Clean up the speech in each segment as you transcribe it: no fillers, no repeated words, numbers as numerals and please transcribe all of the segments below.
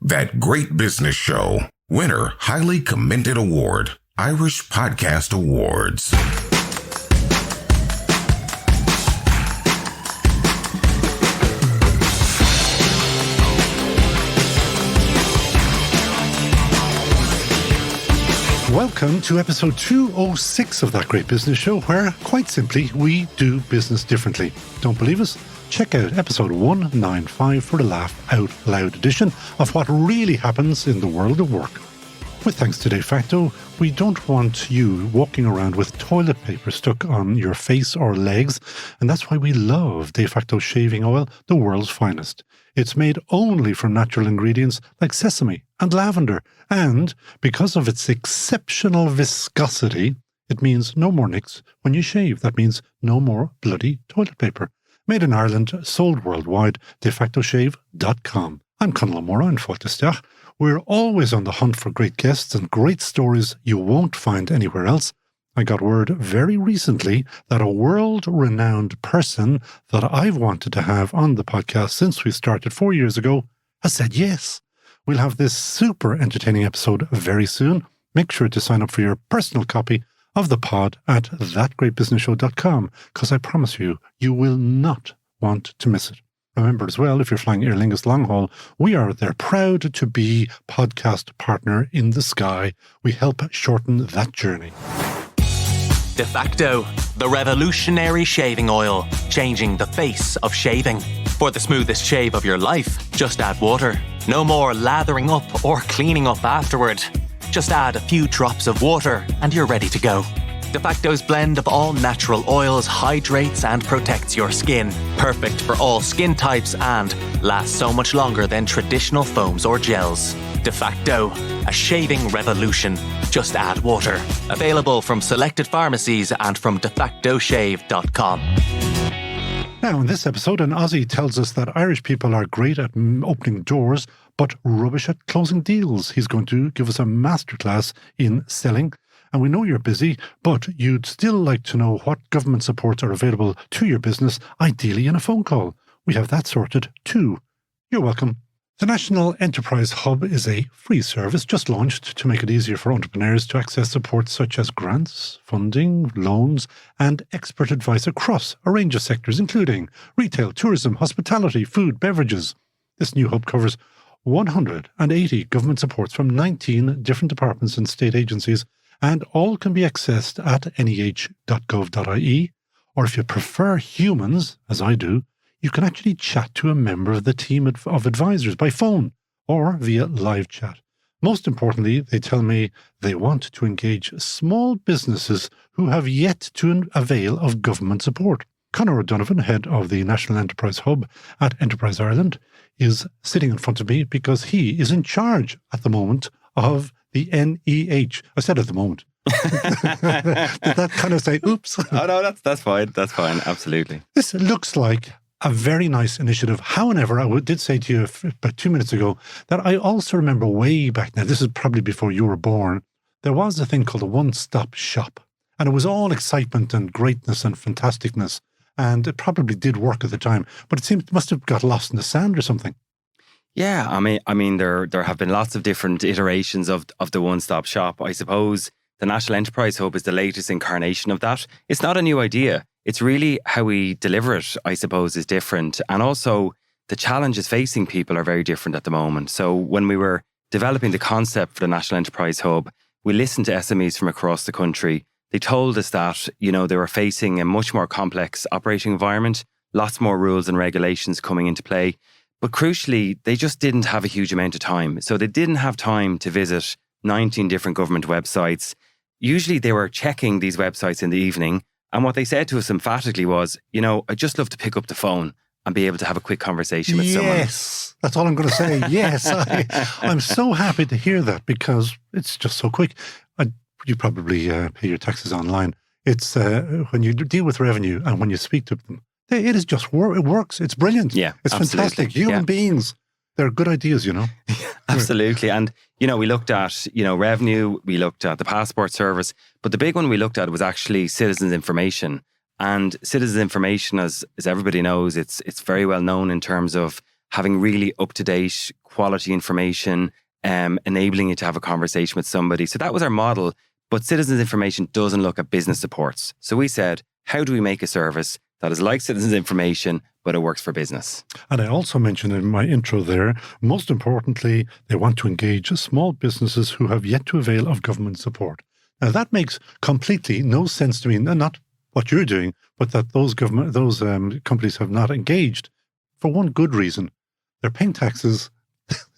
That Great Business Show. Winner, highly commended award. Irish Podcast Awards. Welcome to episode 206 of That Great Business Show, where, quite simply, we do business differently. Don't believe us? Check out episode 195 for the Laugh Out Loud edition of what really happens in the world of work. With thanks to De Facto, we don't want you walking around with toilet paper stuck on your face or legs, and that's why we love De Facto shaving oil, the world's finest. It's made only from natural ingredients like sesame and lavender, and because of its exceptional viscosity, it means no more nicks when you shave. That means no more bloody toilet paper. Made in Ireland, sold worldwide, defactoshave.com. I'm Conor O'Donovan, Fáilteasteach. We're always on the hunt for great guests and great stories you won't find anywhere else. I got word very recently that a world-renowned person that I've wanted to have on the podcast since we started 4 years ago has said yes. We'll have this super entertaining episode very soon. Make sure to sign up for your personal copy of the pod at thatgreatbusinessshow.com, because I promise you, you will not want to miss it. Remember as well, if you're flying Aer Lingus long haul, we are there proud to be podcast partner in the sky. We help shorten that journey. De Facto, the revolutionary shaving oil, changing the face of shaving. For the smoothest shave of your life, just add water. No more lathering up or cleaning up afterward. Just add a few drops of water and you're ready to go. De Facto's blend of all natural oils hydrates and protects your skin. Perfect for all skin types and lasts so much longer than traditional foams or gels. De Facto, a shaving revolution. Just add water. Available from selected pharmacies and from defactoshave.com. Now, in this episode, an Aussie tells us that Irish people are great at opening doors, but rubbish at closing deals. He's going to give us a masterclass in selling. And we know you're busy, but you'd still like to know what government supports are available to your business, ideally in a phone call. We have that sorted too. You're welcome. The National Enterprise Hub is a free service just launched to make it easier for entrepreneurs to access support such as grants, funding, loans, and expert advice across a range of sectors, including retail, tourism, hospitality, food, beverages. This new hub covers 180 government supports from 19 different departments and state agencies, and all can be accessed at neh.gov.ie, or if you prefer humans, as I do, you can actually chat to a member of the team of advisors by phone or via live chat. Most importantly, they tell me they want to engage small businesses who have yet to avail of government support. Conor O'Donovan, head of the National Enterprise Hub at Enterprise Ireland, is sitting in front of me because he is in charge at the moment of the NEH. I said at the moment. Did that kind of say, oops? Oh, no, that's fine. That's fine. Absolutely. This looks like a very nice initiative. However, I did say to you about 2 minutes ago that I also remember way back now, this is probably before you were born, there was a thing called a one-stop shop. And it was all excitement and greatness and fantasticness. And it probably did work at the time. But it seems it must have got lost in the sand or something. Yeah, I mean, there have been lots of different iterations of the one-stop shop. I suppose the National Enterprise Hub is the latest incarnation of that. It's not a new idea. It's really how we deliver it, I suppose, is different. And also, the challenges facing people are very different at the moment. So when we were developing the concept for the National Enterprise Hub, we listened to SMEs from across the country. They told us that, they were facing a much more complex operating environment, lots more rules and regulations coming into play. But crucially, they just didn't have a huge amount of time. So they didn't have time to visit 19 different government websites. Usually they were checking these websites in the evening. And what they said to us emphatically was, I'd just love to pick up the phone and be able to have a quick conversation with someone. Yes, that's all I'm going to say. Yes, I'm so happy to hear that because it's just so quick. You probably pay your taxes online. It's when you deal with revenue and when you speak to them, it is just it works. It's brilliant. Yeah, it's absolutely. Fantastic. Human beings, they're good ideas, Absolutely. And, we looked at, revenue, we looked at the passport service, but the big one we looked at was actually citizens' information. And citizens' information, as everybody knows, it's very well known in terms of having really up-to-date quality information, enabling you to have a conversation with somebody. So that was our model. But Citizens Information doesn't look at business supports. So we said, how do we make a service that is like Citizens Information, but it works for business? And I also mentioned in my intro there, most importantly, they want to engage small businesses who have yet to avail of government support. Now, that makes completely no sense to me, not what you're doing, but that those companies have not engaged for one good reason. They're paying taxes.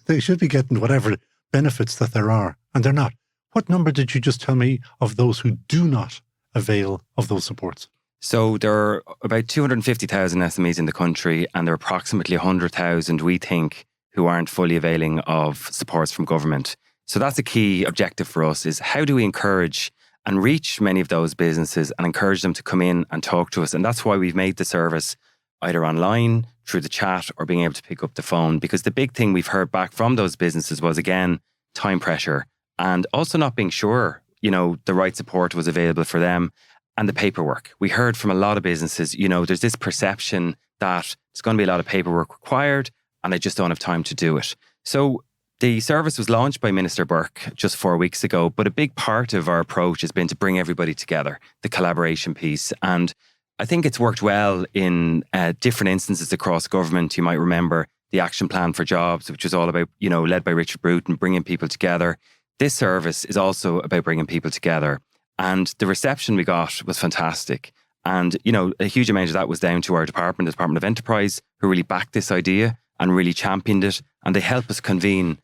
They should be getting whatever benefits that there are, and they're not. What number did you just tell me of those who do not avail of those supports? So there are about 250,000 SMEs in the country, and there are approximately 100,000, we think, who aren't fully availing of supports from government. So that's a key objective for us, is how do we encourage and reach many of those businesses and encourage them to come in and talk to us? And that's why we've made the service either online, through the chat, or being able to pick up the phone. Because the big thing we've heard back from those businesses was, again, time pressure, and also not being sure, the right support was available for them, and the paperwork. We heard from a lot of businesses, there's this perception that there's going to be a lot of paperwork required and I just don't have time to do it. So the service was launched by Minister Burke just 4 weeks ago, but a big part of our approach has been to bring everybody together, the collaboration piece. And I think it's worked well in different instances across government. You might remember the Action Plan for Jobs, which was all about, led by Richard Bruton, bringing people together. This service is also about bringing people together. And the reception we got was fantastic. And, a huge amount of that was down to our department, the Department of Enterprise, who really backed this idea and really championed it. And they helped us convene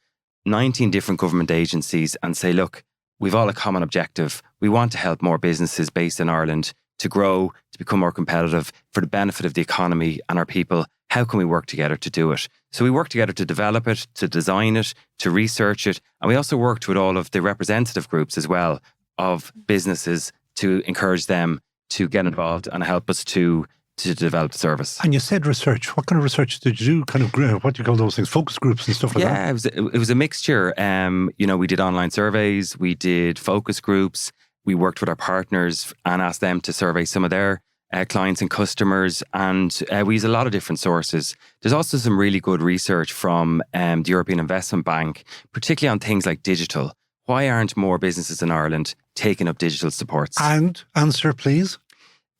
19 different government agencies and say, look, we've all a common objective. We want to help more businesses based in Ireland to grow, to become more competitive for the benefit of the economy and our people. How can we work together to do it? So we worked together to develop it, to design it, to research it. And we also worked with all of the representative groups as well of businesses to encourage them to get involved and help us to develop the service. And you said research. What kind of research did you do? Kind of, what do you call those things? Focus groups and stuff like that? Yeah, it was a mixture. We did online surveys, we did focus groups, we worked with our partners and asked them to survey some of their clients and customers, and we use a lot of different sources. There's also some really good research from the European Investment Bank, particularly on things like digital. Why aren't more businesses in Ireland taking up digital supports? And answer, please.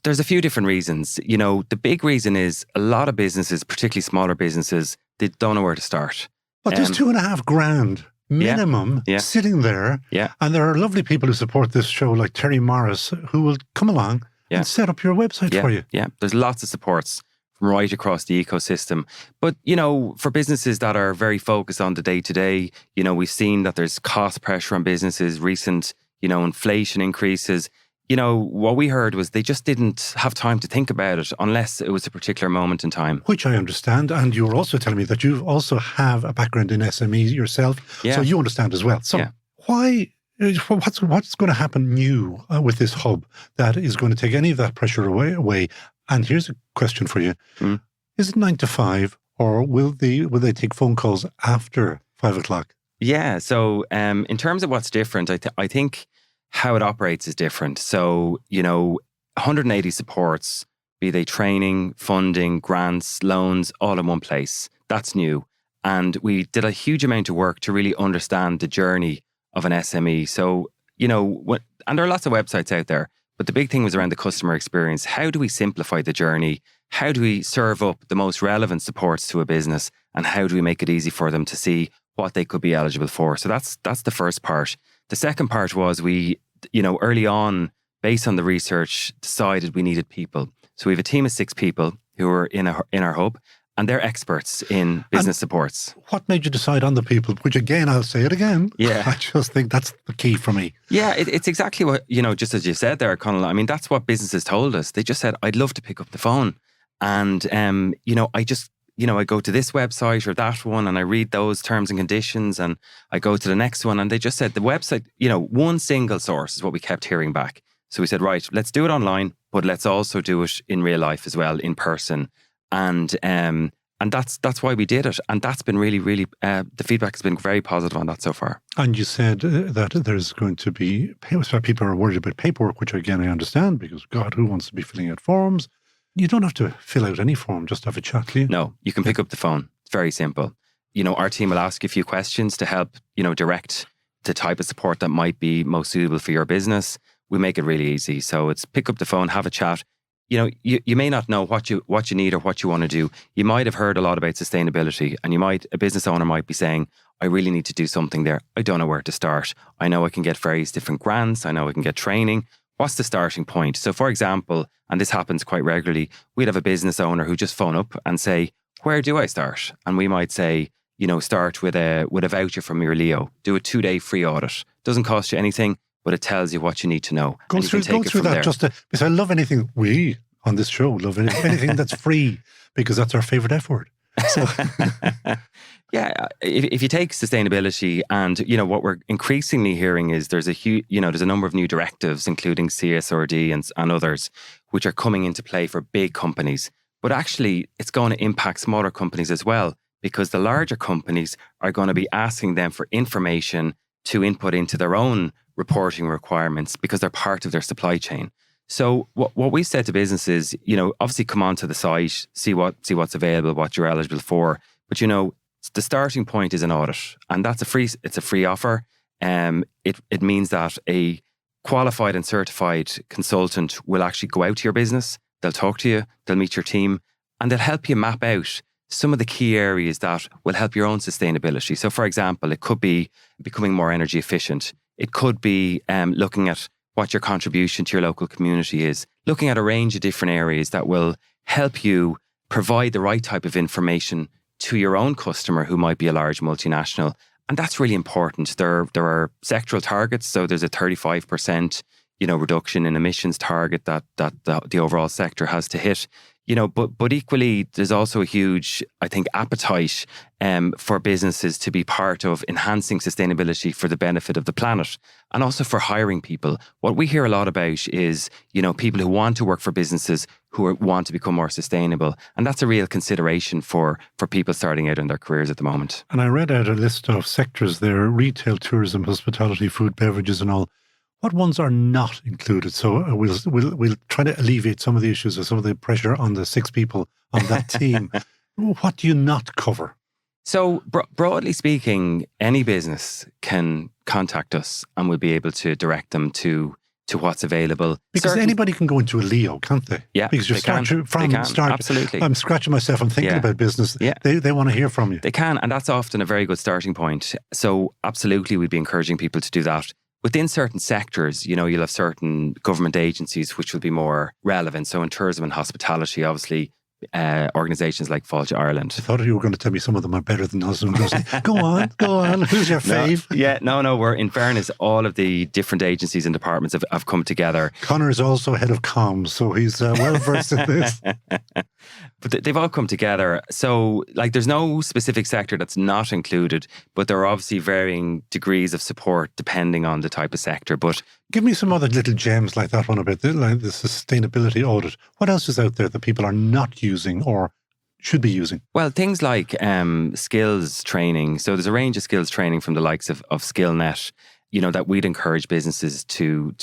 There's a few different reasons. The big reason is a lot of businesses, particularly smaller businesses, they don't know where to start. But there's $2,500 minimum sitting there. Yeah. And there are lovely people who support this show, like Terry Morris, who will come along and set up your website for you. Yeah, there's lots of supports from right across the ecosystem. But, for businesses that are very focused on the day-to-day, we've seen that there's cost pressure on businesses, recent, inflation increases. What we heard was they just didn't have time to think about it unless it was a particular moment in time. Which I understand. And you were also telling me that you also have a background in SMEs yourself. Yeah. So you understand as well. So what's going to happen new with this hub that is going to take any of that pressure away? And here's a question for you. Is it 9 to 5 or will they take phone calls after 5 o'clock? Yeah. So in terms of what's different, I think how it operates is different. So, 180 supports, be they training, funding, grants, loans, all in one place. That's new. And we did a huge amount of work to really understand the journey of an SME. So, and there are lots of websites out there, but the big thing was around the customer experience. How do we simplify the journey? How do we serve up the most relevant supports to a business? And how do we make it easy for them to see what they could be eligible for? So that's the first part. The second part was we, early on, based on the research, decided we needed people. So we have a team of 6 people who are in our hub, and they're experts in business supports. What made you decide on the people? Which again, I'll say it again. Yeah. I just think that's the key for me. Yeah, it's exactly what, just as you said there, Conor. I mean, that's what businesses told us. They just said, I'd love to pick up the phone. And, I go to this website or that one and I read those terms and conditions and I go to the next one and they just said the website, one single source is what we kept hearing back. So we said, right, let's do it online, but let's also do it in real life as well, in person. And that's why we did it. And that's been really, really, the feedback has been very positive on that so far. And you said that there's going to be, people are worried about paperwork, which again, I understand because God, who wants to be filling out forms? You don't have to fill out any form, just have a chat, do you? No, you can pick up the phone. very simple. Our team will ask you a few questions to help, direct the type of support that might be most suitable for your business. We make it really easy. So it's pick up the phone, have a chat. You may not know what you need or what you want to do. You might have heard a lot about sustainability, and a business owner might be saying, I really need to do something there. I don't know where to start. I know I can get various different grants. I know I can get training. What's the starting point? So for example, and this happens quite regularly, we'd have a business owner who just phone up and say, where do I start? And we might say, start with a voucher from your Leo. Do a 2-day free audit. Doesn't cost you anything, but it tells you what you need to know. Go through that because I love anything we on this show love anything that's free, because that's our favorite F word. So. Yeah, if you take sustainability, and what we're increasingly hearing is there's a number of new directives, including CSRD and others, which are coming into play for big companies. But actually, it's going to impact smaller companies as well, because the larger companies are going to be asking them for information to input into their own reporting requirements, because they're part of their supply chain. So what we said to businesses, obviously come onto the site, see what's available, what you're eligible for. But the starting point is an audit, and it's a free offer. It means that a qualified and certified consultant will actually go out to your business. They'll talk to you, they'll meet your team, and they'll help you map out some of the key areas that will help your own sustainability. So for example, it could be becoming more energy efficient. It could be looking at what your contribution to your local community is, looking at a range of different areas that will help you provide the right type of information to your own customer, who might be a large multinational. And that's really important. There are sectoral targets. So there's a 35% reduction in emissions target that the overall sector has to hit. But equally, there's also a huge, I think, appetite for businesses to be part of enhancing sustainability for the benefit of the planet, and also for hiring people. What we hear a lot about is, people who want to work for businesses who want to become more sustainable. And that's a real consideration for people starting out in their careers at the moment. And I read out a list of sectors there: retail, tourism, hospitality, food, beverages and all. What ones are not included? So we'll try to alleviate some of the issues or some of the pressure on the 6 people on that team. What do you not cover? So broadly speaking, any business can contact us, and we'll be able to direct them to what's available. Because anybody can go into a Leo, can't they? Yeah, because you start from the start. Absolutely. I'm scratching myself. I'm thinking about business. Yeah. They want to hear from you. They can, and that's often a very good starting point. So absolutely, we'd be encouraging people to do that. Within certain sectors, you'll have certain government agencies which will be more relevant. So in tourism and hospitality, obviously, organisations like Fáilte Ireland. I thought you were going to tell me some of them are better than us. Go on. Who's your fave? No. We're, in fairness, all of the different agencies and departments have come together. Conor is also head of comms, so he's well versed in this. But they've all come together. So, there's no specific sector that's not included, but there are obviously varying degrees of support depending on the type of sector. But give me some other little gems like that one about the sustainability audit. What else is out there that people are not using or should be using? Well, things like skills training. So there's a range of skills training from the likes of SkillNet, that we'd encourage businesses to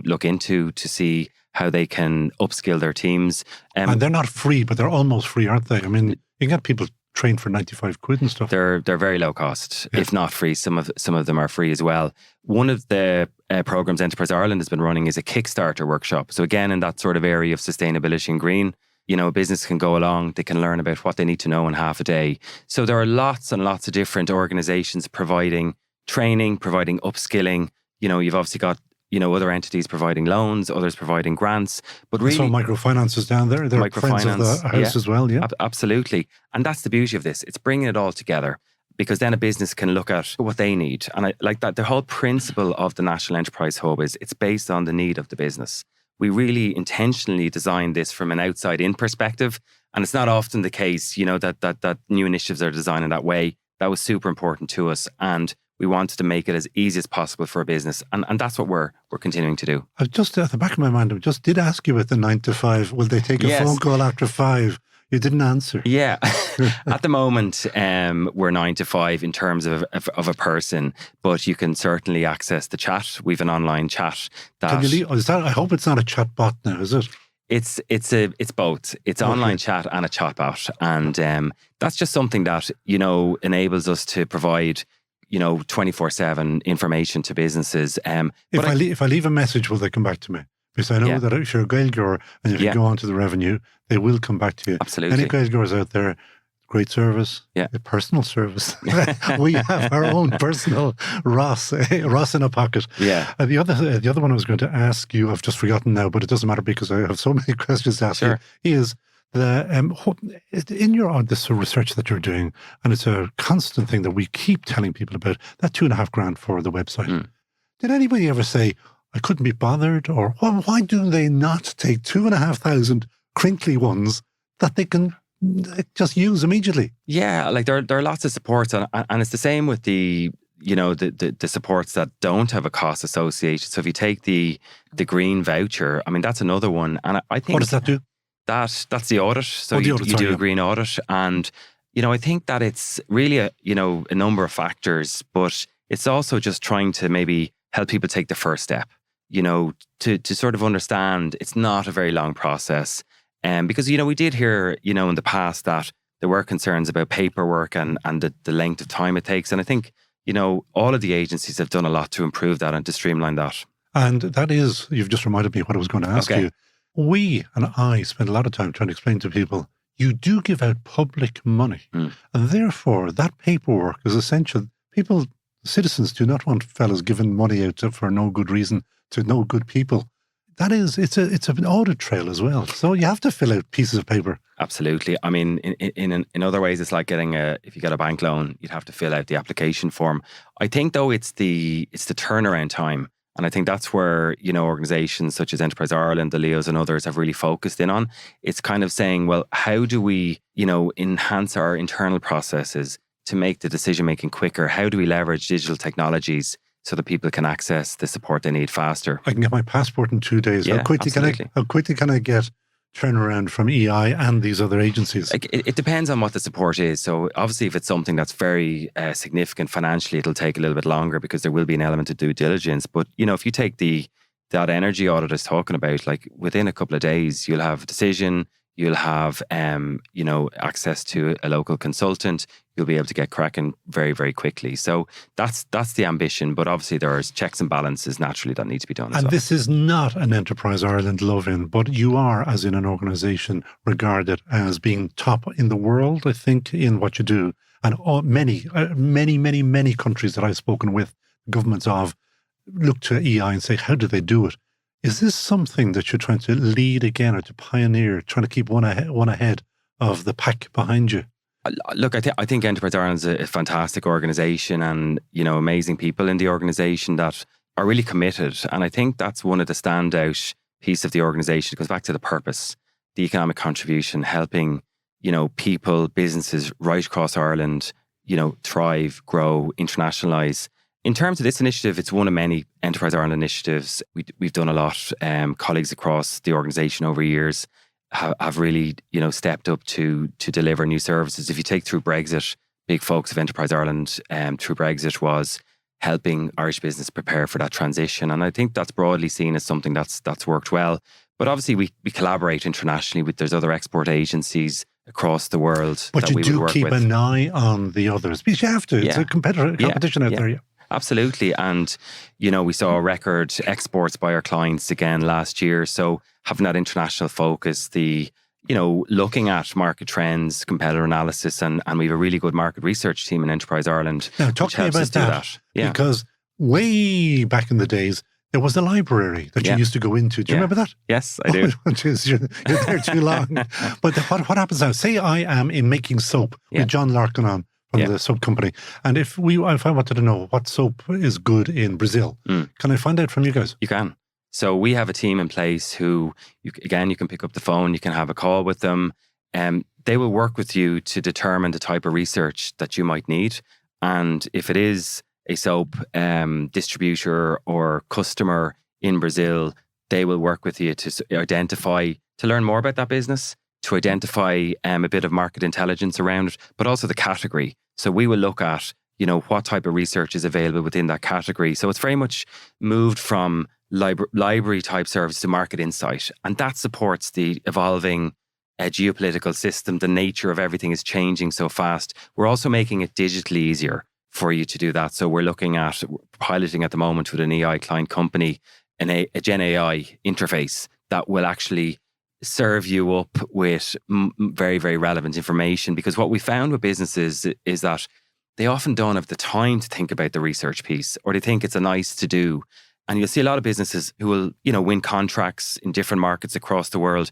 look into, to see how they can upskill their teams. And they're not free, but they're almost free, aren't they? I mean, you can get people trained for 95 quid and stuff. They're very low cost, if not free. Some of them are free as well. One of the programs Enterprise Ireland has been running is a Kickstarter workshop. So again, in that sort of area of sustainability and green, a business can go along, they can learn about what they need to know in half a day. So there are lots and lots of different organisations providing training, providing upskilling. You've obviously got other entities providing loans, others providing grants. But really, so microfinance is down there. They're friends of the house as well, yeah. Absolutely. And that's the beauty of this. It's bringing it all together, because then a business can look at what they need. And I like that. The whole principle of the National Enterprise Hub is it's based on the need of the business. We really intentionally designed this from an outside-in perspective. And it's not often the case, that new initiatives are designed in that way. That was super important to us. And we wanted to make it as easy as possible for a business. And that's what we're continuing to do. I just, at the back of my mind, I just did ask you about the 9 to 5. Will they take a phone call after 5? You didn't answer. Yeah. At the moment, we're 9 to 5 in terms of a person, but you can certainly access the chat. We've an online chat. Can you leave? I hope it's not a chat bot now, is it? It's both. It's online chat and a chatbot, and that's just something that enables us to provide 24/7 information to businesses. If I leave a message, will they come back to me? Because I know that if you're a Gaelgore and if you go on to the revenue, they will come back to you. Absolutely. Any Gaelgores out there, great service, a personal service. We have our own personal Ross in a pocket. Yeah. The other one I was going to ask you, I've just forgotten now, but it doesn't matter because I have so many questions to ask you, is in this research that you're doing, and it's a constant thing that we keep telling people about, that $2,500 for the website. Did anybody ever say, I couldn't be bothered, or why do they not take 2,500 crinkly ones that they can just use immediately? Yeah, like there are lots of supports, and it's the same with the supports that don't have a cost associated. So if you take the green voucher, I mean, that's another one, and I think what does that do? That's the audit. So you do a green audit, and I think that it's really a number of factors, but it's also just trying to maybe help people take the first step. To sort of understand it's not a very long process. Because, we did hear, in the past that there were concerns about paperwork and the length of time it takes. And I think, all of the agencies have done a lot to improve that and to streamline that. And that is, you've just reminded me what I was going to ask you. We and I spend a lot of time trying to explain to people, you do give out public money. And therefore, that paperwork is essential. Citizens do not want fellas giving money out for no good reason to no good people. That is, it's an audit trail as well. So you have to fill out pieces of paper. Absolutely. I mean, in other ways, it's like if you get a bank loan, you'd have to fill out the application form. I think though it's the turnaround time. And I think that's where, organizations such as Enterprise Ireland, the Leos and others have really focused in on. It's kind of saying, well, how do we, enhance our internal processes to make the decision-making quicker? How do we leverage digital technologies so that people can access the support they need faster? I can get my passport in 2 days. Yeah, how quickly can I get turnaround from EI and these other agencies? It depends on what the support is. So obviously if it's something that's very significant financially, it'll take a little bit longer because there will be an element of due diligence. But, if you take that energy audit I was talking about, like within a couple of days, you'll have a decision, you'll have, access to a local consultant. You'll be able to get cracking very, very quickly. So that's the ambition. But obviously there's checks and balances naturally that need to be done as well. And this is not an Enterprise Ireland love-in, but you are, as in an organisation, regarded as being top in the world, I think, in what you do. And many countries that I've spoken with, governments of, look to EI and say, how do they do it? Is this something that you're trying to lead again or to pioneer, trying to keep one ahead of the pack behind you? Look, I think Enterprise Ireland is a fantastic organisation and, amazing people in the organisation that are really committed. And I think that's one of the standout piece of the organisation. It goes back to the purpose, the economic contribution, helping, people, businesses right across Ireland, thrive, grow, internationalise. In terms of this initiative, it's one of many Enterprise Ireland initiatives. We've done a lot. Colleagues across the organisation over years have really, stepped up to deliver new services. If you take through Brexit, big focus of Enterprise Ireland through Brexit was helping Irish business prepare for that transition. And I think that's broadly seen as something that's worked well. But obviously we collaborate internationally there's other export agencies across the world. But you do keep an eye on the others because you have to. Yeah. It's a competition out there. Yeah. Absolutely. And, we saw record exports by our clients again last year. So having that international focus, looking at market trends, competitor analysis, and we have a really good market research team in Enterprise Ireland. Now, talk to me about that. Yeah. Because way back in the days, there was a library that you used to go into. Do you remember that? Yes, I do. Geez, you're there too long. But what happens now? Say I am in making soap with John Larkin on. From the soap company. And if I wanted to know what soap is good in Brazil, can I find out from you guys? You can. So we have a team in place who, you can pick up the phone, you can have a call with them. They will work with you to determine the type of research that you might need. And if it is a soap distributor or customer in Brazil, they will work with you to learn more about that business, to identify a bit of market intelligence around it, but also the category. So we will look at, what type of research is available within that category. So it's very much moved from library type service to market insight. And that supports the evolving geopolitical system. The nature of everything is changing so fast. We're also making it digitally easier for you to do that. So we're looking at piloting at the moment with an EI client company, a Gen AI interface that will actually serve you up with very, very relevant information. Because what we found with businesses is that they often don't have the time to think about the research piece, or they think it's a nice to do. And you'll see a lot of businesses who will, win contracts in different markets across the world.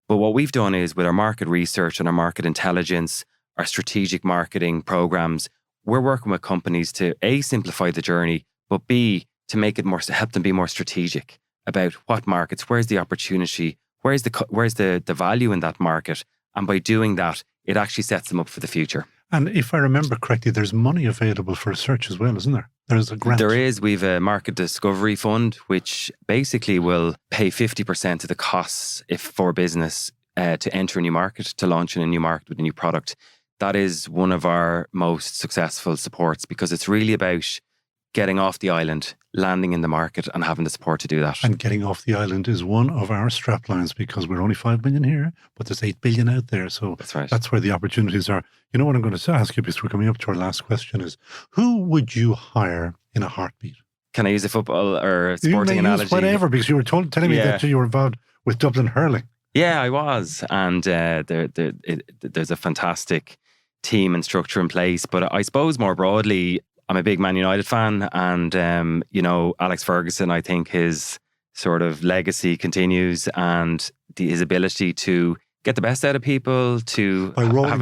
But what we've done is with our market research and our market intelligence, our strategic marketing programs, we're working with companies to A, simplify the journey, but B, to make it more, to help them be more strategic about what markets, where's the opportunity, where's the value in that market. And by doing that, it actually sets them up for the future. And if I remember correctly, there's money available for research as well, isn't there? There's a grant. There is. We've a market discovery fund, which basically will pay 50% of the costs for business to enter a new market, to launch in a new market with a new product. That is one of our most successful supports, because it's really about getting off the island, landing in the market and having the support to do that. And getting off the island is one of our strap lines, because we're only 5 million here, but there's 8 billion out there. So that's right. That's where the opportunities are. You know what I'm going to ask you, because we're coming up to our last question, is who would you hire in a heartbeat? Can I use a football or a sporting analogy? Use whatever, because you were telling me that you were involved with Dublin hurling. Yeah, I was. And there's a fantastic team and structure in place. But I suppose more broadly, I'm a big Man United fan, and Alex Ferguson, I think his sort of legacy continues, and his ability to get the best out of people, to have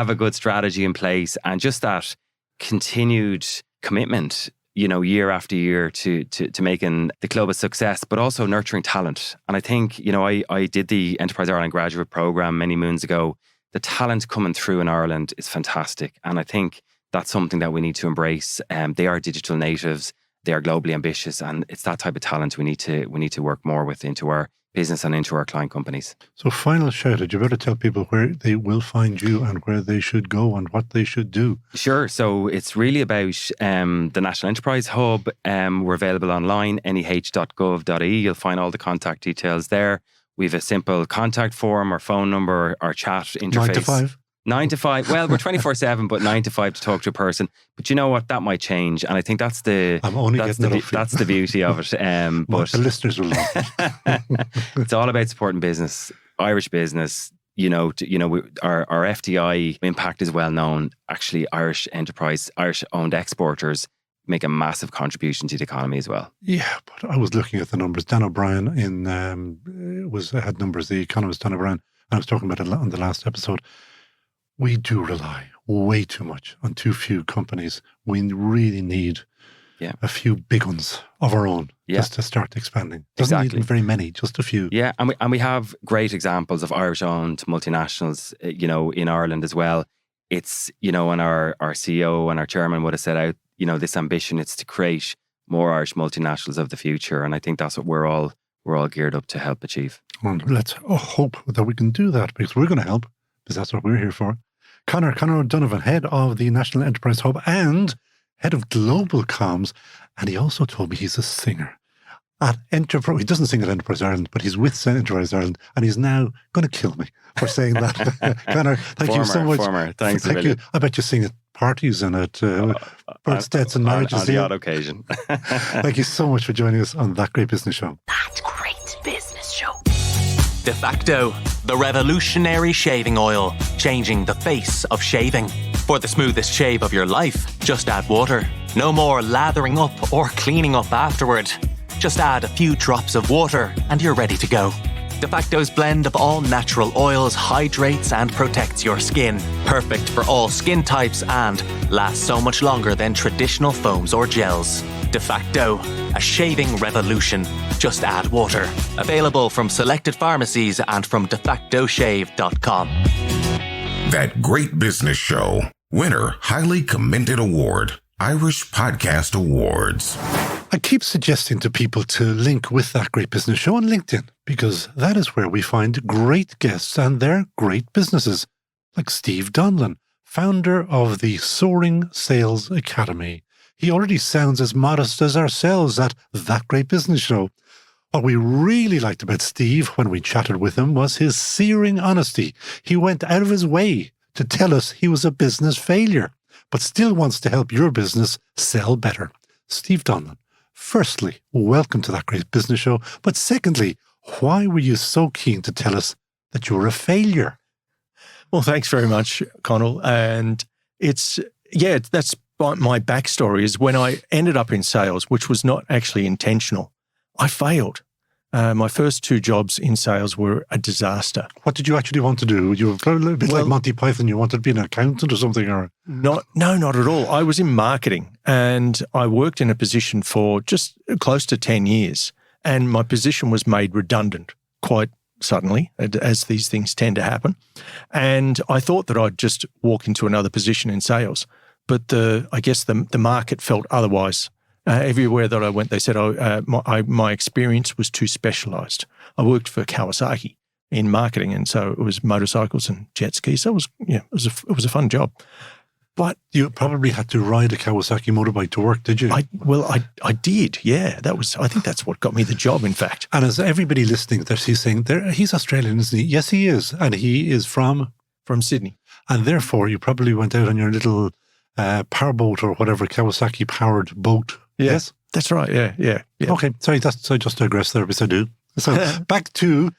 a good strategy in place, and just that continued commitment, year after year to making the club a success, but also nurturing talent. And I think, I did the Enterprise Ireland graduate program many moons ago. The talent coming through in Ireland is fantastic, and I think that's something that we need to embrace. They are digital natives. They are globally ambitious, and it's that type of talent we need to work more with into our business and into our client companies. So, final shout out. You better tell people where they will find you and where they should go and what they should do. Sure. So it's really about the National Enterprise Hub. We're available online, neh.gov.ie. You'll find all the contact details there. We have a simple contact form, our phone number, our chat interface. 9 to 5? 9 to 5. Well, we're 24/7, but 9 to 5 to talk to a person. But you know what? That might change, and I think that's the beauty of it. But the listeners will love it. It's all about supporting business, Irish business. Our FDI impact is well known. Actually, Irish enterprise, Irish-owned exporters make a massive contribution to the economy as well. Yeah, but I was looking at the numbers. Dan O'Brien had numbers. The economist Dan O'Brien, and I was talking about it on the last episode. We do rely way too much on too few companies. We really need a few big ones of our own just to start expanding. Doesn't need very many, just a few. Yeah, and we have great examples of Irish-owned multinationals, in Ireland as well. It's, and our CEO and our chairman would have set out, this ambition. It's to create more Irish multinationals of the future, and I think that's what we're all geared up to help achieve. And let's hope that we can do that, because we're going to help. Because that's what we're here for. Conor O'Donovan, head of the National Enterprise Hub and head of Global Comms. And he also told me he's a singer at Enterprise. He doesn't sing at Enterprise Ireland, but he's with Enterprise Ireland. And he's now going to kill me for saying that. Conor, thank you so much. Thanks thank you. I bet you sing at parties and at birthdays and marriages. On the odd occasion. Thank you so much for joining us on That Great Business Show. That Great Business Show. De facto, the revolutionary shaving oil, changing the face of shaving. For the smoothest shave of your life, just add water. No more lathering up or cleaning up afterward. Just add a few drops of water and you're ready to go. De facto's blend of all natural oils hydrates and protects your skin. Perfect for all skin types and lasts so much longer than traditional foams or gels. De facto, a shaving revolution. Just add water. Available from selected pharmacies and from defactoshave.com. That Great Business Show. Winner, highly commended award. Irish Podcast Awards. I keep suggesting to people to link with That Great Business Show on LinkedIn, because that is where we find great guests and their great businesses, like Steve Donnellan, founder of the Soaring Sales Academy. He already sounds as modest as ourselves at That Great Business Show. What we really liked about Steve when we chatted with him was his searing honesty. He went out of his way to tell us he was a business failure, but still wants to help your business sell better. Steve Donnellan, firstly, welcome to That Great Business Show. But secondly, why were you so keen to tell us that you were a failure? Well, thanks very much, Conor. And that's my backstory is when I ended up in sales, which was not actually intentional, I failed. My first 2 jobs in sales were a disaster. What did you actually want to do? You were a little bit like Monty Python. You wanted to be an accountant or something? Or No, not at all. I was in marketing and I worked in a position for just close to 10 years. And my position was made redundant quite suddenly, as these things tend to happen. And I thought that I'd just walk into another position in sales. But I guess the market felt otherwise. Everywhere that I went, they said my experience was too specialised. I worked for Kawasaki in marketing, and so it was motorcycles and jet skis. So it was a fun job. But you probably had to ride a Kawasaki motorbike to work, did you? I did. Yeah, I think that's what got me the job. In fact, and as everybody listening, he's saying he's Australian, isn't he? Yes, he is, and he is from Sydney, and therefore you probably went out on your little powerboat or whatever Kawasaki powered boat. Yeah, yes, that's right. Yeah. Okay, sorry, I just digressed there, because I do. So back to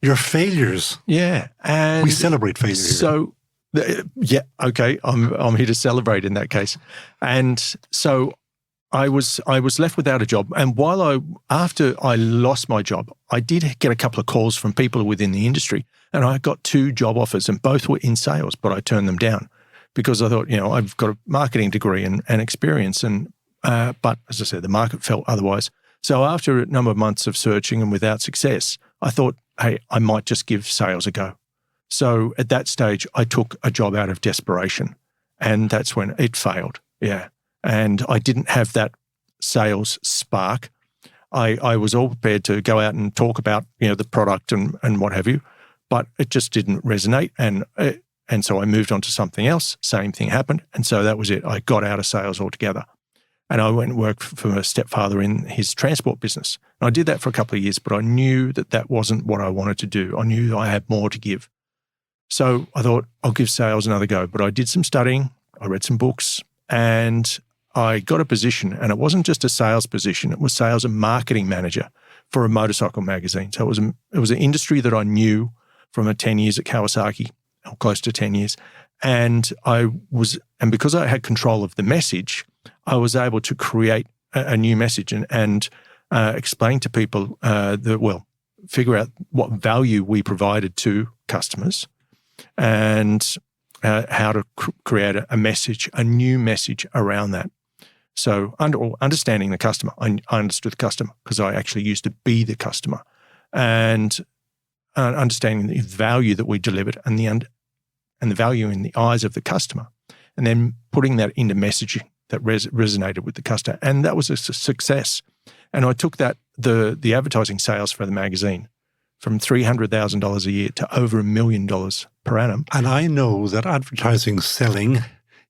your failures. Yeah, and we celebrate failure. So, okay, I'm here to celebrate in that case. And so I was left without a job. And after I lost my job, I did get a couple of calls from people within the industry, and I got 2 job offers, and both were in sales, but I turned them down because I thought, I've got a marketing degree and experience, and but as I said, the market felt otherwise. So after a number of months of searching and without success, I thought, hey, I might just give sales a go. So at that stage, I took a job out of desperation, and that's when it failed. Yeah. And I didn't have that sales spark. I was all prepared to go out and talk about, the product and what have you, but it just didn't resonate. And so I moved on to something else. Same thing happened. And so that was it. I got out of sales altogether. And I went and worked for my stepfather in his transport business. And I did that for a couple of years, but I knew that wasn't what I wanted to do. I knew I had more to give. So I thought, I'll give sales another go. But I did some studying, I read some books, and I got a position. And it wasn't just a sales position, it was sales and marketing manager for a motorcycle magazine. So it was an industry that I knew from 10 years at Kawasaki, or close to 10 years. And because I had control of the message, I was able to create a new message and explain to people figure out what value we provided to customers and how to create a message, a new message around that. So understanding the customer, I understood the customer because I actually used to be the customer, and understanding the value that we delivered and the value in the eyes of the customer, and then putting that into messaging that resonated with the customer. And that was a success. And I took the advertising sales for the magazine from $300,000 a year to over $1 million per annum. And I know that advertising selling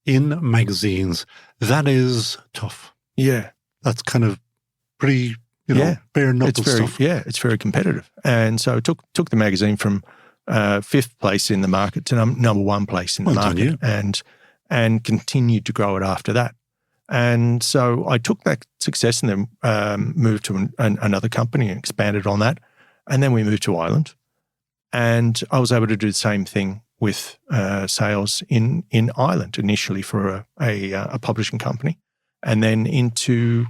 in magazines, that is tough. Yeah. That's kind of pretty, bare knuckle stuff. Yeah, it's very competitive. And so I took the magazine from 5th place in the market to number 1 place in the market, and continued to grow it after that. And so I took that success and then moved to another company and expanded on that. And then we moved to Ireland, and I was able to do the same thing with sales in Ireland, initially for a publishing company, and then into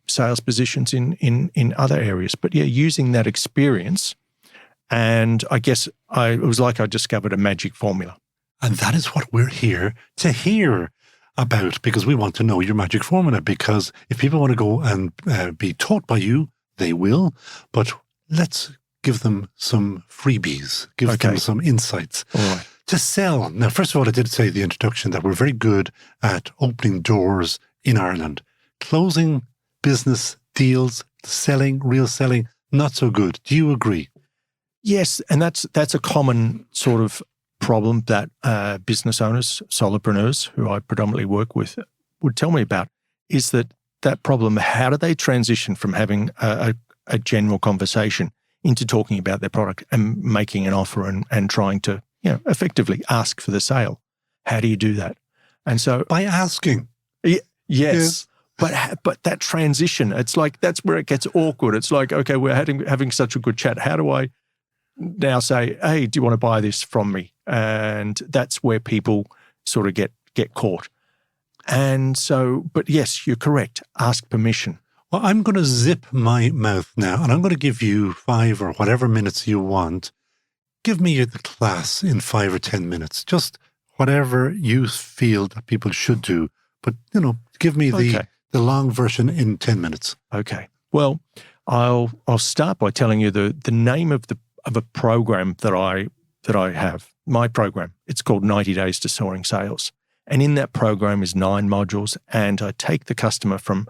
sales positions in other areas. But yeah, using that experience, and I guess it was like I discovered a magic formula. And that is what we're here to hear about, because we want to know your magic formula. Because if people want to go and be taught by you, they will. But let's give them some freebies, give them some insights. All right. To sell. Now, first of all, I did say at the introduction that we're very good at opening doors in Ireland. Closing business deals, selling, real selling, not so good. Do you agree? Yes, and that's a common sort of problem that business owners, solopreneurs, who I predominantly work with, would tell me about is that problem, how do they transition from having a general conversation into talking about their product and making an offer and trying to, effectively ask for the sale? How do you do that? And so By asking. yes. But that transition, it's like that's where it gets awkward. It's like, okay, we're having such a good chat. How do I now say, hey, do you want to buy this from me? And that's where people sort of get caught. And so, but yes, you're correct. Ask permission. Well, I'm going to zip my mouth now, and I'm going to give you 5 or whatever minutes you want. Give me the class in 5 or 10 minutes. Just whatever you feel that people should do. But, give me the long version in 10 minutes. Okay. Well, I'll start by telling you the name of a program that I have. My program. It's called 90 Days to Soaring Sales. And in that program is 9 modules, and I take the customer from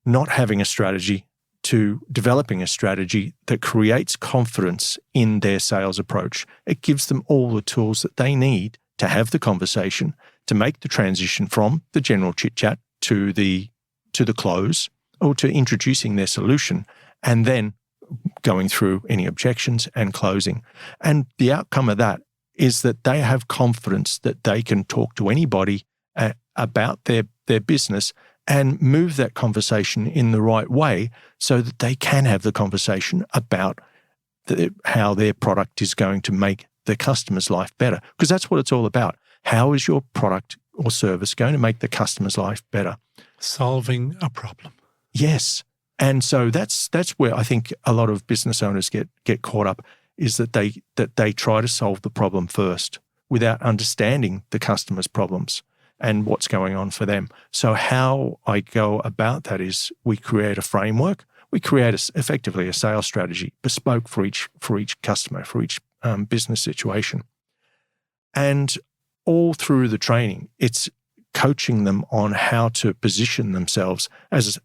not having a strategy to developing a strategy that creates confidence in their sales approach. It gives them all the tools that they need to have the conversation, to make the transition from the general chit-chat to the close, or to introducing their solution, and then going through any objections and closing. And the outcome of that is that they have confidence that they can talk to anybody about their business and move that conversation in the right way so that they can have the conversation about how their product is going to make the customer's life better. Because that's what it's all about. How is your product or service going to make the customer's life better? Solving a problem. Yes. And so that's where I think a lot of business owners get caught up, is that they try to solve the problem first without understanding the customer's problems and what's going on for them. So how I go about that is we create a framework. We create effectively a sales strategy, bespoke for each customer, for each business situation. And all through the training, it's coaching them on how to position themselves as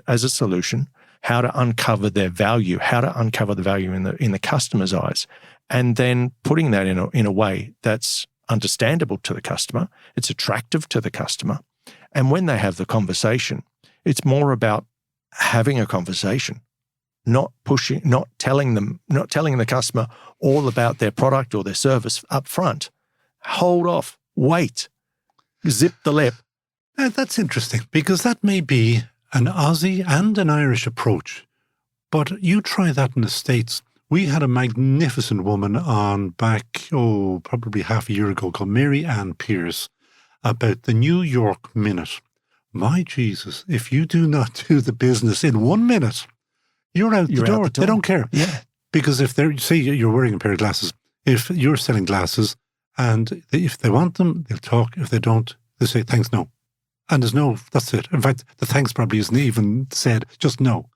a solution, how to uncover their value, how to uncover the value in the customer's eyes, and then putting that in a way that's understandable to the customer, it's attractive to the customer. And when they have the conversation, it's more about having a conversation, not pushing, not telling the customer all about their product or their service up front. Hold off, wait, zip the lip. That's interesting, because that may be an Aussie and an Irish approach. But you try that in the States. We had a magnificent woman on back, probably half a year ago, called Mary Ann Pierce, about the New York Minute. My Jesus, if you do not do the business in 1 minute, you're out the door. They don't care. Yeah. Because if say you're wearing a pair of glasses, if you're selling glasses, and if they want them, they'll talk. If they don't, they say, thanks, no. And there's no, that's it. In fact, the thanks probably isn't even said, just no.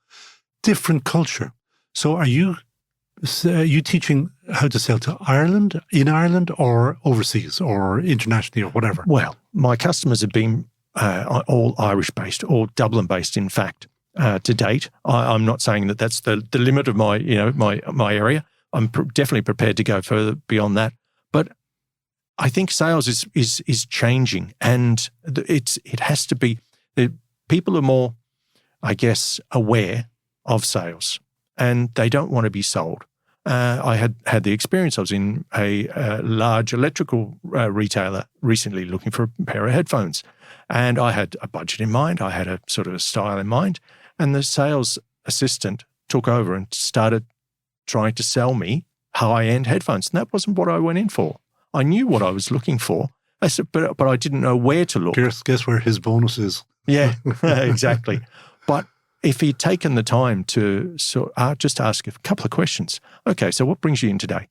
Different culture. So are you teaching how to sell to Ireland, in Ireland, or overseas, or internationally, or whatever? Well, my customers have been all Irish-based, or Dublin-based, in fact, to date. I'm not saying that that's the limit of my my area. I'm definitely prepared to go further beyond that. But I think sales is changing, and it has to be. People are more, I guess, aware of sales, and they don't want to be sold. I had the experience. I was in a large electrical retailer recently looking for a pair of headphones, and I had a budget in mind. I had a sort of a style in mind, and the sales assistant took over and started trying to sell me high-end headphones, and that wasn't what I went in for. I knew what I was looking for. I said, but I didn't know where to look. Guess where his bonus is. Yeah, exactly. But if he'd taken the time to just ask a couple of questions. Okay, so what brings you in today?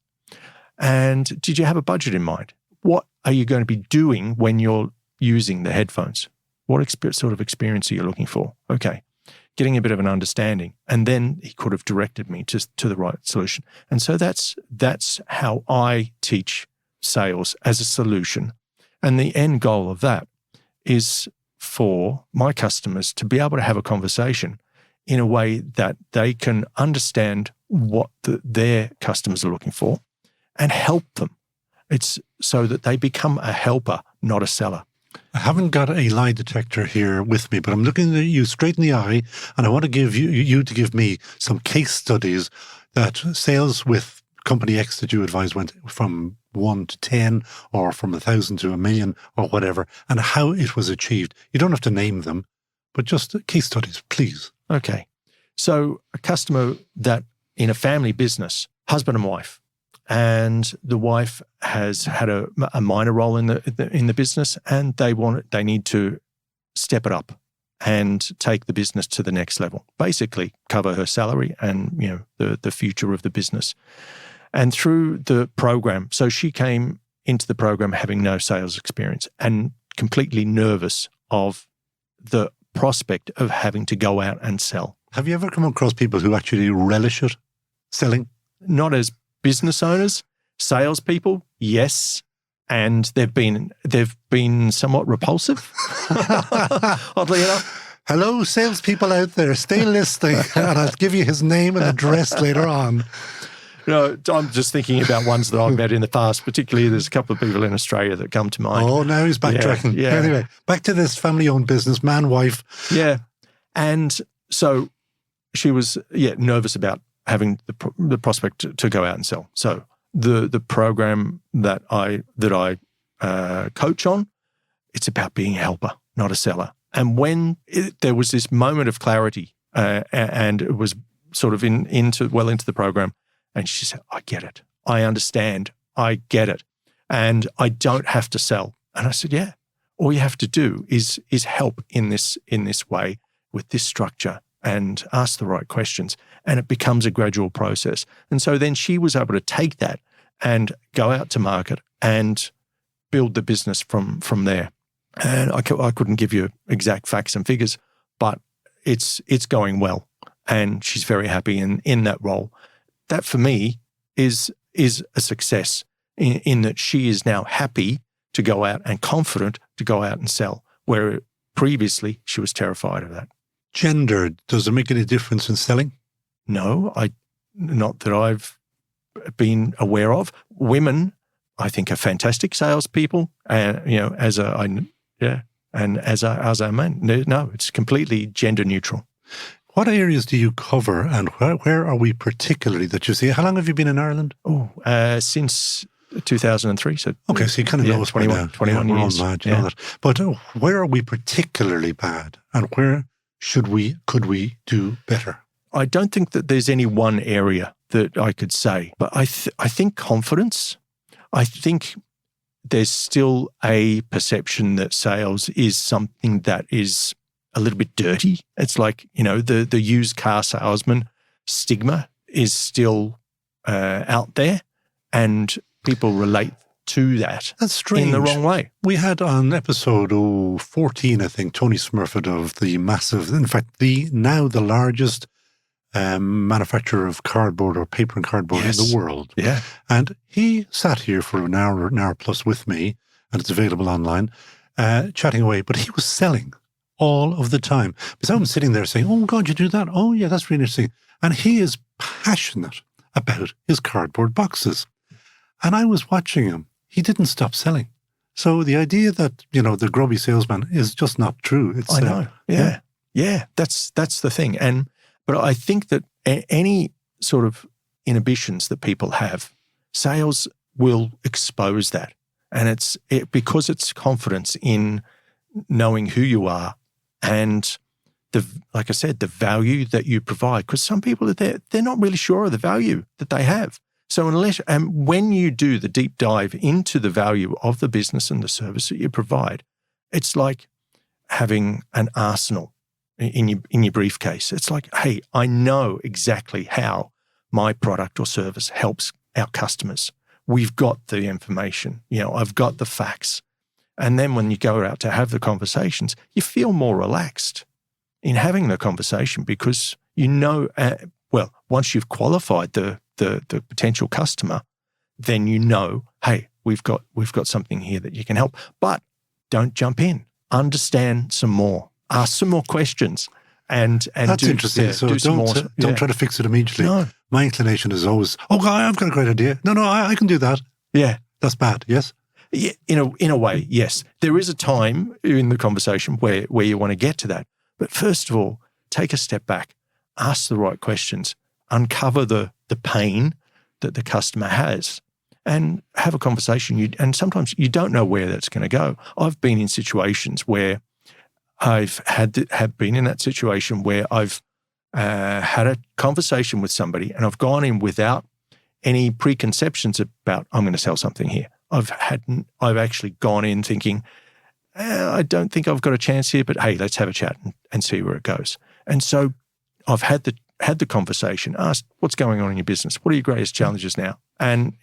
And did you have a budget in mind? What are you going to be doing when you're using the headphones? What sort of experience are you looking for? Okay, getting a bit of an understanding. And then he could have directed me to the right solution. And so that's how I teach sales as a solution. And the end goal of that is for my customers to be able to have a conversation in a way that they can understand what their customers are looking for and help them. It's so that they become a helper, not a seller. I haven't got a lie detector here with me, but I'm looking at you straight in the eye, and I want to give you to give me some case studies that sales with company X that you advise went from 1 to 10 or from 1,000 to 1,000,000 or whatever, and how it was achieved. You don't have to name them, but just case studies, please. Okay. So a customer that in a family business, husband and wife, and the wife has had a minor role in the business, and they need to step it up and take the business to the next level. Basically, cover her salary and the future of the business. And through the program, so she came into the program having no sales experience and completely nervous of the prospect of having to go out and sell. Have you ever come across people who actually relish it, selling? Not as business owners, salespeople, yes, and they've been somewhat repulsive, oddly enough. Hello, salespeople out there, stay listening, and I'll give you his name and address later on. No, I'm just thinking about ones that I've met in the past. Particularly, there's a couple of people in Australia that come to mind. Oh, now he's backtracking. Yeah. Anyway, back to this family-owned business, man, wife. Yeah, and so she was nervous about having the prospect to go out and sell. So the program that I coach on, it's about being a helper, not a seller. And when there was this moment of clarity, and it was sort of into the program, and she said, "I get it. I understand. I get it, and I don't have to sell." And I said, "Yeah, all you have to do is help in this way with this structure and ask the right questions, and it becomes a gradual process." And so then she was able to take that and go out to market and build the business from there. And I couldn't give you exact facts and figures, but it's going well, and she's very happy in that role. That for me is a success in that she is now happy to go out and confident to go out and sell, where previously she was terrified of that. Gender, does it make any difference in selling? No, not that I've been aware of. Women, I think, are fantastic salespeople, as a man. No, it's completely gender neutral. What areas do you cover, and where are we particularly that you see? How long have you been in Ireland? Since 2003. So okay, so you kind of know us 21 years. We're all mad, you know that. But where are we particularly bad, and where could we do better? I don't think that there's any one area that I could say, but I think confidence. I think there's still a perception that sales is something that is a little bit dirty. It's like, the used car salesman stigma is still out there, and people relate to that. That's strange. In the wrong way. We had on episode 14, I think, Tony Smurford of the massive, in fact, the largest manufacturer of cardboard or paper and cardboard in the world. Yeah. And he sat here for an hour plus with me, and it's available online, chatting away, but he was selling all of the time. Because I'm sitting there saying, "Oh God, you do that? Oh yeah, that's really interesting." And he is passionate about his cardboard boxes. And I was watching him. He didn't stop selling. So the idea that, the grubby salesman is just not true. It's, I know. Yeah. That's the thing. But I think that any sort of inhibitions that people have, sales will expose that. And because it's confidence in knowing who you are and like I said, the value that you provide. Because some people, they're not really sure of the value that they have. So when you do the deep dive into the value of the business and the service that you provide, it's like having an arsenal in your briefcase. It's like, hey, I know exactly how my product or service helps our customers. We've got the information. I've got the facts. And then when you go out to have the conversations, you feel more relaxed in having the conversation because once you've qualified the potential customer, then hey, we've got something here that you can help. But don't jump in. Understand some more. Ask some more questions. And that's interesting. Yeah, so don't try to fix it immediately. No. My inclination is always, "Oh God, I've got a great idea. No, I can do that." Yeah. That's bad, yes? Yeah, in a way, yes. There is a time in the conversation where you want to get to that. But first of all, take a step back, ask the right questions, uncover the pain that the customer has, and have a conversation. And sometimes you don't know where that's going to go. I've been in situations where have been in that situation where I've had a conversation with somebody and I've gone in without any preconceptions about I'm going to sell something here. I've actually gone in thinking, I don't think I've got a chance here, but hey, let's have a chat and see where it goes. And so I've had the conversation, asked what's going on in your business, what are your greatest challenges now, and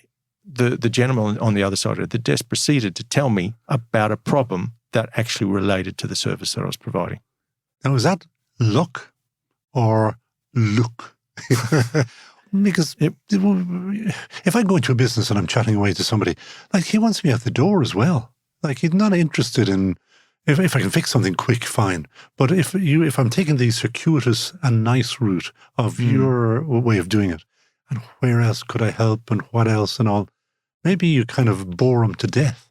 the gentleman on the other side of the desk proceeded to tell me about a problem that actually related to the service that I was providing. Now, is that luck or look? Because if I go into a business and I'm chatting away to somebody, like he wants me out the door as well. Like he's not interested in, if I can fix something quick, fine. But if I'm taking the circuitous and nice route of your way of doing it, and where else could I help and what else and all, maybe you kind of bore them to death.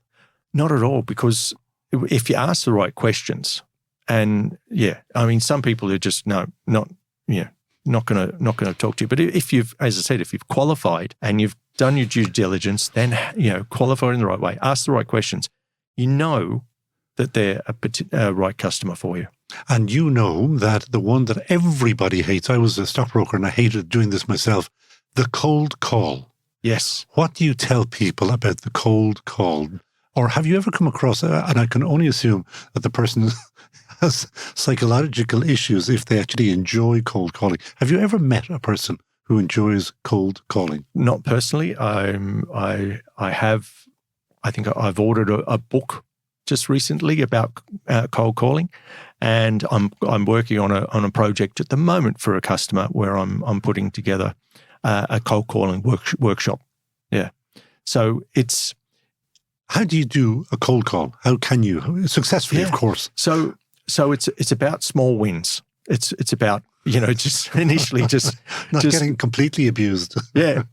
Not at all, because if you ask the right questions, and some people are just not going to talk to you. But if you've, as I said, if you've qualified and you've done your due diligence, then qualified in the right way, ask the right questions, you know that they're a right customer for you. And you know that the one that everybody hates, I was a stockbroker and I hated doing this myself, the cold call. Yes. What do you tell people about the cold call? Or have you ever come across, and I can only assume that the person has psychological issues if they actually enjoy cold calling. Have you ever met a person who enjoys cold calling? Not personally. I have. I think I've ordered a book just recently about cold calling, and I'm working on a project at the moment for a customer where I'm putting together a cold calling workshop. Yeah. So it's. How do you do a cold call? How can you successfully, of course? So it's about small wins. It's about just initially not getting completely abused. Yeah,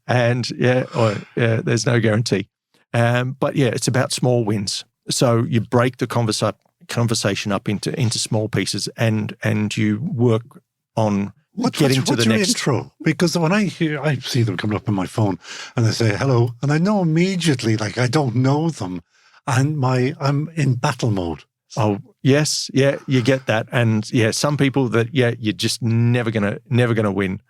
and there's no guarantee. But it's about small wins. So you break the conversation up into small pieces, and you work on getting to the next. What's your intro? Because when I see them coming up on my phone and they say hello, and I know immediately, like I don't know them, and I'm in battle mode. Oh yes, yeah, you get that, and some people that you're just never gonna win,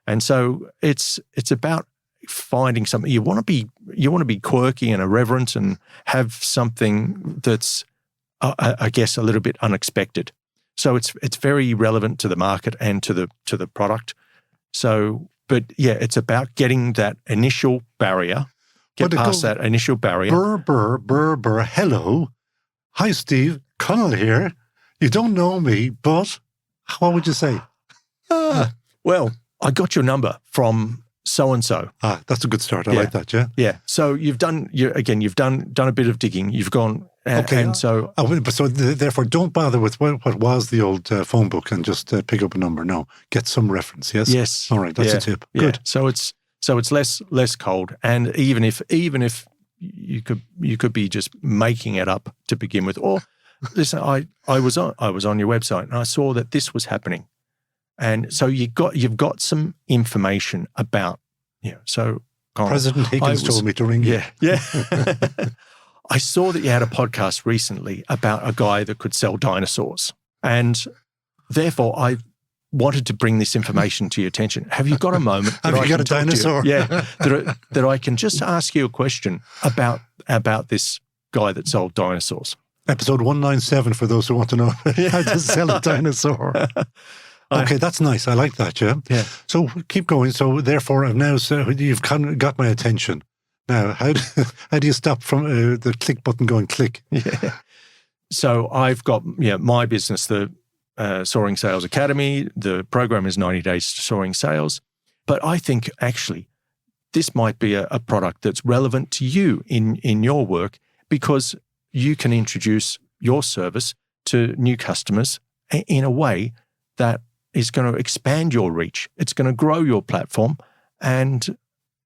and so it's about finding something you want to be quirky and irreverent and have something that's I guess a little bit unexpected. So it's very relevant to the market and to the product. So, but it's about getting that initial barrier, past that initial barrier. Burr. Hello, hi Steve, Conor here. You don't know me, but what would you say? Well, I got your number from so and so. That's a good start. I like that. Yeah. Yeah. So you've done a bit of digging. You've gone. Okay. And so, therefore, don't bother with what was the old phone book and just pick up a number. No, get some reference. Yes. Yes. All right. That's a tip. Good. So it's less cold, and even if you could be just making it up to begin with, or listen, I was on your website and I saw that this was happening, and so you've got some information about So President Higgins told me to ring you. Yeah. I saw that you had a podcast recently about a guy that could sell dinosaurs, and therefore I wanted to bring this information to your attention. Have you got a moment? Have you got a dinosaur? Yeah, that I can just ask you a question about this guy that sold dinosaurs. Episode 197 for those who want to know how to sell a dinosaur. Okay, that's nice. I like that, yeah? So keep going. So therefore, you've got my attention. Now, how do you stop from the click button going click? Yeah. So I've got my business, the Soaring Sales Academy. The program is 90 Days to Soaring Sales. But I think actually this might be a product that's relevant to you in your work, because you can introduce your service to new customers in a way that is going to expand your reach. It's going to grow your platform. And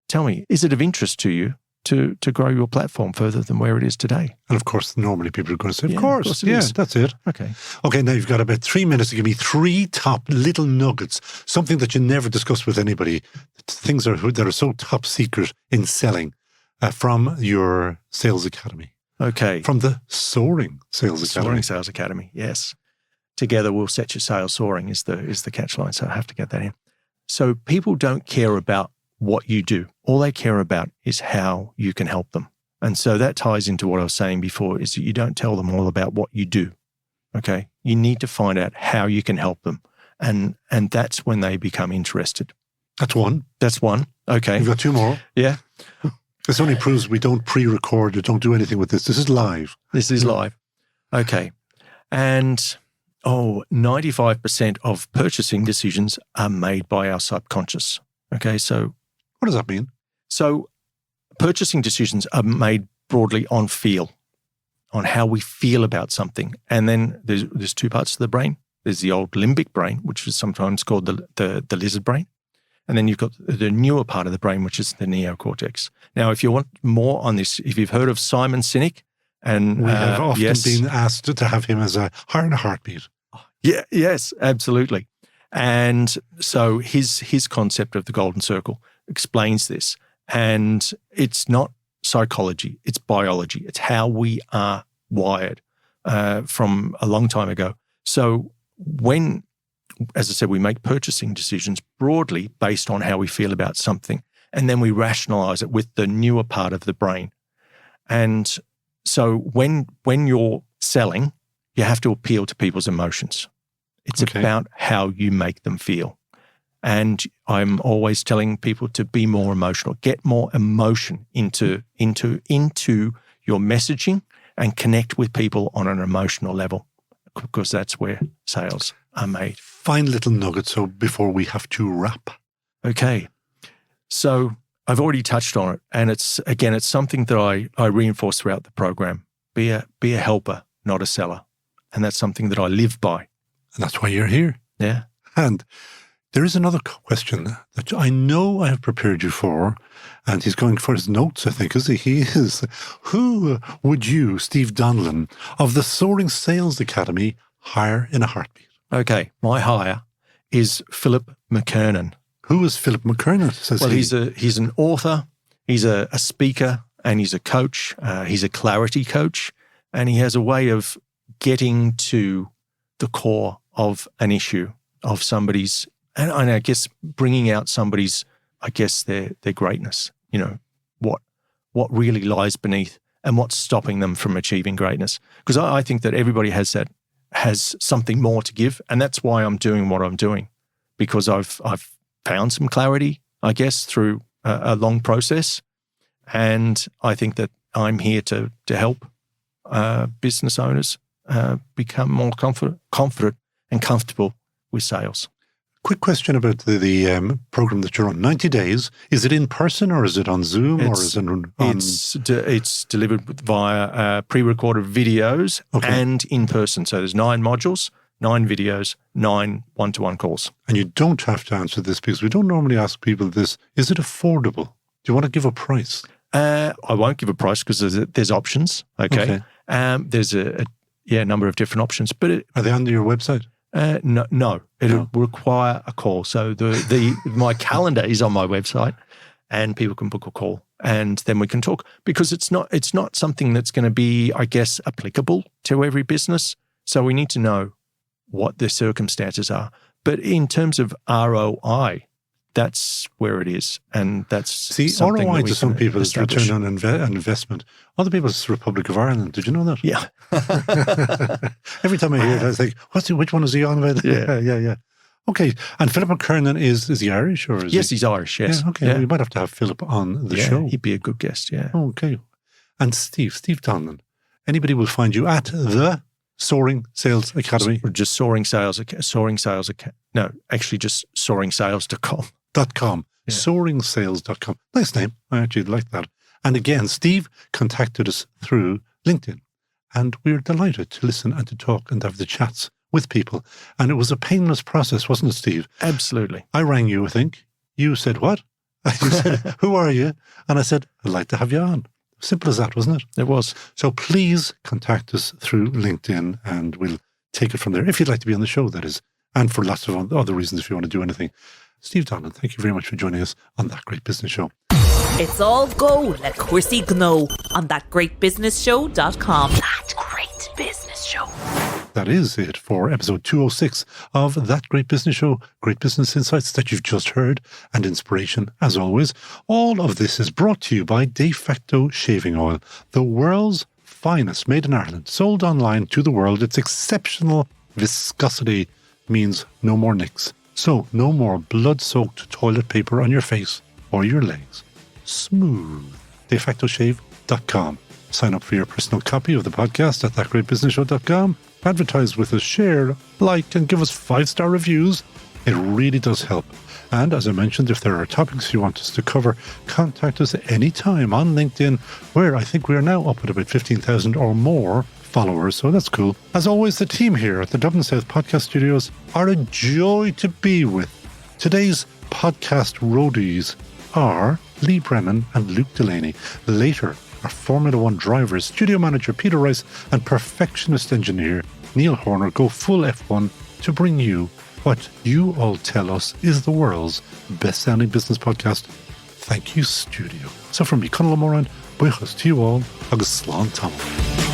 tell me, is it of interest to you to grow your platform further than where it is today. And of course, normally people are going to say, Yeah, of course it is. That's it. Okay. Okay, now you've got about 3 minutes to give me 3 top little nuggets, something that you never discuss with anybody, things that are so top secret in selling from your Sales Academy. Okay. From the Soaring Sales Academy. Soaring Sales Academy, yes. Together we'll set your sales soaring is the catch line, so I have to get that in. So people don't care about what you do. All they care about is how you can help them. And so that ties into what I was saying before, is that you don't tell them all about what you do, okay? You need to find out how you can help them. And that's when they become interested. That's one. That's one, okay. You've got 2 more. Yeah. This only proves we don't pre-record or don't do anything with this. This is live. This is live. Okay. And 95% of purchasing decisions are made by our subconscious. Okay, so What does that mean? So purchasing decisions are made broadly on feel, on how we feel about something. And then there's 2 parts to the brain. There's the old limbic brain, which is sometimes called the lizard brain. And then you've got the newer part of the brain, which is the neocortex. Now, if you want more on this, if you've heard of Simon Sinek, and we have often been asked to have him as a heart and a heartbeat. Yeah, yes, absolutely. And so his concept of the golden circle explains this. And it's not psychology, it's biology. It's how we are wired from a long time ago. So when, as I said, we make purchasing decisions broadly based on how we feel about something, and then we rationalize it with the newer part of the brain. And so when you're selling, you have to appeal to people's emotions. It's about how you make them feel. And I'm always telling people to be more emotional, get more emotion into your messaging and connect with people on an emotional level, because that's where sales are made. Fine little nugget, so before we have to wrap. Okay. So I've already touched on it, and it's something that I reinforce throughout the program. Be a helper, not a seller. And that's something that I live by. And that's why you're here. Yeah. And there is another question that I know I have prepared you for, and he's going for his notes, I think, is he? He is. Who would you, Steve Donnellan, of the Soaring Sales Academy, hire in a heartbeat? Okay. My hire is Philip McKernan. Who is Philip McKernan? Well, he's an author, he's a speaker, and he's a coach. He's a clarity coach, and he has a way of getting to the core of an issue, of somebody's, and I guess bringing out somebody's, I guess, their greatness, what really lies beneath and what's stopping them from achieving greatness. Because I think that everybody has something more to give, and that's why I'm doing what I'm doing, because I've found some clarity, I guess, through a long process, and I think that I'm here to help business owners become more confident and comfortable with sales. Quick question about the program that you're on. 90 days. Is it in person or is it on Zoom or is it on? It's delivered via pre-recorded videos and in person. So there's 9 modules, 9 videos, 9 one-to-one calls. And you don't have to answer this because we don't normally ask people this. Is it affordable? Do you want to give a price? I won't give a price because there's options. Okay. There's a number of different options. But are they on your website? No. It'll require a call. So my calendar is on my website, and people can book a call, and then we can talk, because it's not something that's going to be, I guess, applicable to every business. So we need to know what the circumstances are. But in terms of ROI, that's where it is, and that's ROI to some people is return on investment. Other people it's Republic of Ireland. Did you know that? Yeah. Every time I hear it, I think, which one is he on about? Yeah. Okay. And Philip McKernan is he Irish or is Yes, he's Irish. Yes. Yeah, okay. Yeah. Well, we might have to have Philip on the show. He'd be a good guest. Yeah. Okay. And Steve Donnellan. Anybody will find you at the Soaring Sales Academy. Or just Soaring Sales Academy. No, actually just soaringsales.com. SoaringSales.com. Nice name. I actually like that. And again, Steve contacted us through LinkedIn, and we were delighted to listen and to talk and have the chats with people. And it was a painless process, wasn't it, Steve? Absolutely. I rang you, I think. You said what? And you said, who are you? And I said, I'd like to have you on. Simple as that, wasn't it? It was. So please contact us through LinkedIn and we'll take it from there. If you'd like to be on the show, that is. And for lots of other reasons if you want to do anything. Steve Donnellan, thank you very much for joining us on That Great Business Show. It's all go, like Chrissy Gno on thatgreatbusinessshow.com. That Great Business Show. That is it for episode 206 of That Great Business Show. Great business insights that you've just heard and inspiration as always. All of this is brought to you by De Facto Shaving Oil, the world's finest, made in Ireland, sold online to the world. Its exceptional viscosity means no more nicks. So no more blood-soaked toilet paper on your face or your legs. Smooth. DeFactoShave.com. Sign up for your personal copy of the podcast at thatgreatbusinessshow.com. Advertise with us, share, like, and give us 5-star reviews. It really does help. And as I mentioned, if there are topics you want us to cover, contact us anytime on LinkedIn, where I think we are now up at about 15,000 or more followers, so that's cool. As always, the team here at the Dublin South Podcast Studios are a joy to be with. Today's podcast roadies are Lee Brennan and Luke Delaney. Later, our Formula One drivers, studio manager Peter Rice and perfectionist engineer Neil Horner go full F1 to bring you what you all tell us is the world's best-sounding business podcast. Thank you, studio. So from me, Conor O'Donovan, buchas to you all, agus slán tamil.